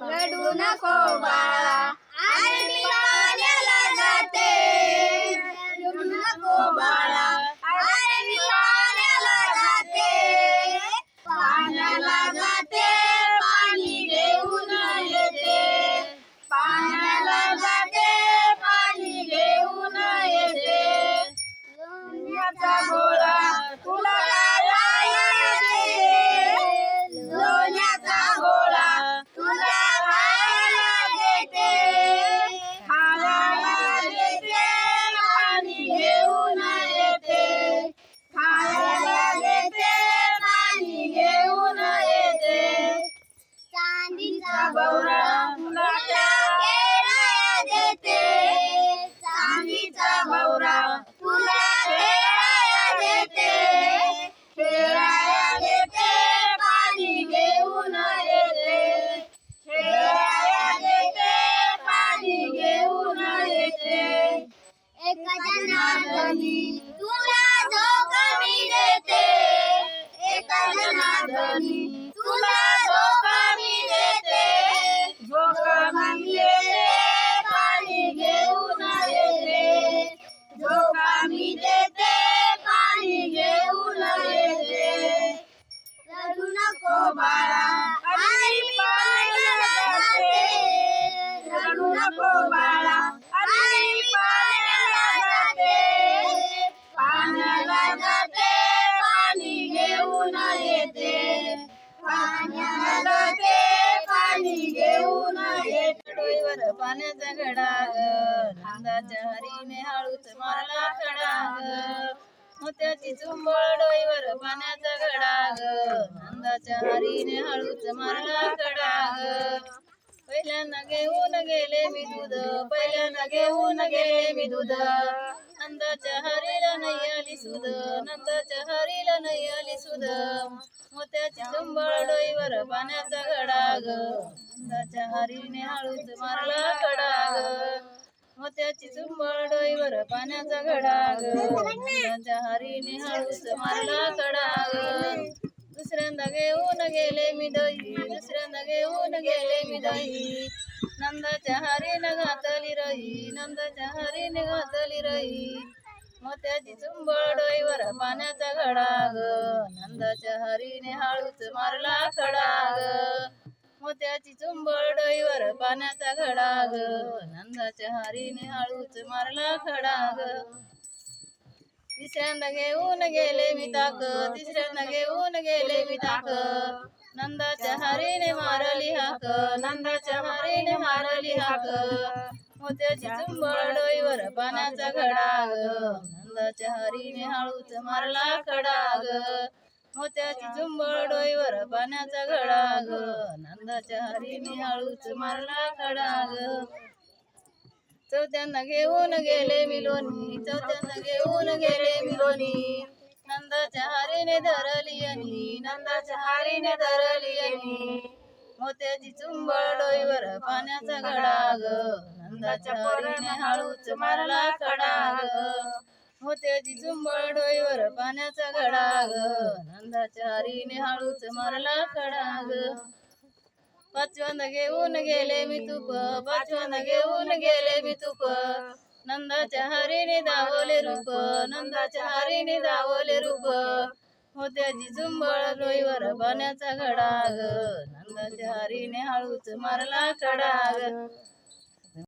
रडू नको बाळा अरे मी पाण्याला जाते रडू नको बाळा अरे मी पाण्याला जाते पाण्याला जाते पाणी घेऊन येते पाण्याला जाते पाणी घेऊन येते लोण्याचा गोळा तुला खायला देते लोण्याचा गोळा तुला खायला देते खायला देते पाणी घेऊन येते खायला देते पाणी घेऊन येते चांदीचा भवरा तुला खेळायला देते चांदीचा भवरा तुला खेळायला देते खेळायला देते पाणी घेऊन येते खेळायला देते पाणी घेऊन येते एका जनार्दनी तुला धोका मी देते एका जनार्दनी तुला धोका मी देते धोका मी देते पाणी घेऊन येते धोका मी देते पाणी घेऊन येते रडू नको बाळा अरे मी पाण्याला जाते रडू नको बाळा अरे मी पाण्याला जाते पाण्याला जाते पाणी घेऊन येते पाण्याला जाते पाणी घेऊन येते डोईवर पाण्याचा घडा ग नंदाच्या हरीने हळूच मारला खडा ग मोत्याची चुंबळ डोईवर पाण्याचा घडा ग नंदाच्या हरीने हळूच मारला खडा ग पहिल्यांदा घेऊन गेले मी दूध पहिल्यांदा घेऊन गेले मी दूध नंदाच्या हरीला नाही आली सुध नंदाच्या हरीला नाही आली सुध मोत्याची चुंबळ डोईवर पाण्याचा घडा ग नंदाच्या हरीने हळूच मारला खडा ग मोत्याची चुंबळ डोईवर पाण्याचा घडा ग नंदाच्या हरीने हळूच मारला खडा ग दुसऱ्यांदा घेऊन गेले मी दही दुसऱ्यांदा घेऊन गेले मी दही नंदाच्या हरीने घातली रही नंदाच्या हरीने घातली रही मोत्याची चुंबळ डोईवर पाण्याचा घडा ग नंदाच्या हरीने हळूच मारला खडा ग मोत्याची चुंबळ डोईवर पाण्याचा घडा ग नंदाच्या हरीने हळूच मारला खडा ग तिसऱ्यांदा घेऊन गेले मी ताक तिसऱ्यांदा घेऊन गेले मी ताक नंदाच्या हरीने मारली हाक नंदाच्या हरीने मारली हाक मोत्याची चुंबळ डोईवर पाण्याचा घडा ग नंदाच्या हरीने हळूच मारला खडा ग मोत्याची चुंबळ डोईवर पाण्याचा घडा ग नंदाच्या हरीने हळूच मारला खडा ग चौथ्यांदा घेऊन गेले मी लोणी चौथ्यांदा घेऊन गेले मी लोणी नंदाच्या हरीने धरली आणि नंदाच्या हरीने धरली आणि मोत्याची चुंबळ डोईवर पाण्याचा घडा ग नंदाच्या हरीने हळूच मारला खडा ग मोत्याची चुंबळ डोईवर पाण्याचा घडा ग नंदाच्या हरीने हळूच मारला खडा ग पाचव्यांदा घेऊन गेले मी तुप पाचव्यांदा घेऊन गेले मी तुप नंदाच्या हरीने दावले रूप नंदाच्या हरीने दावले रूप मोत्याची चुंबळ डोईवर पाण्याचा घडा ग नंदाच्या हरीने हळूच मारला खडा ग